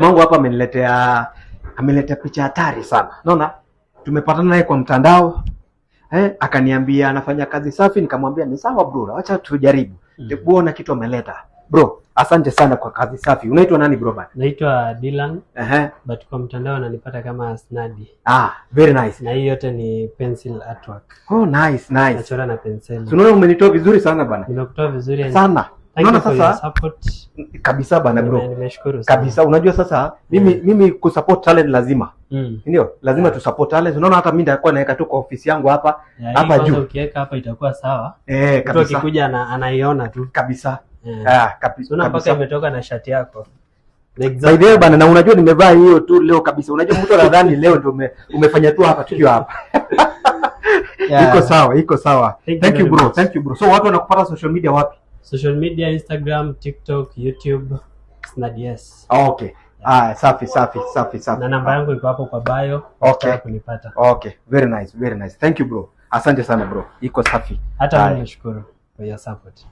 Mungu hapa ameniletea picha hatari sana. Unaona? Tumepatana naye kwa mtandao. Akaniambia anafanya kazi safi, nikamwambia ni sawa bro, acha tujaribu. Kuona kitu ameleta. Bro, asante sana kwa kazi safi. Unaitwa nani bro bana? Naitwa Dylan. But kwa mtandao ananipata kama Snadi. Very nice. Na hii yote ni pencil artwork. Oh, nice. Nachora na pencil. Unaona umenitoa vizuri sana bana. Nimekutoa vizuri sana. Unaona sasa support kabisa bana bro. Nimeshukuru sana. Kabisa, unajua sasa mimi kusupport talent lazima. Ndio, lazima tu support talent. Unaona hata mimi nitakuwa naweka tu kwa ofisi yangu hapa juu. Ukiweka hapa itakuwa sawa. Kabisa. Mtu akikuja anaiona tu. Kabisa. Kabisa. Unaona mpaka imetoka na shati yako. By the way bana, na unajua nimevaa hiyo tu leo kabisa. Unajua mtu anadhani leo ndio umefanya tu hapa tukiwa hapa. Iko sawa. Thank you bro. So watu wanakupata social media wapi? Social media, Instagram, TikTok, YouTube, Snadies. Okay. Safi. Na namba yangu iko hapo kwa bio. Okay. Kunipata. Okay. Very nice. Thank you bro. Asante sana bro. Iko safi. Hata mimi nashukuru kwa your support.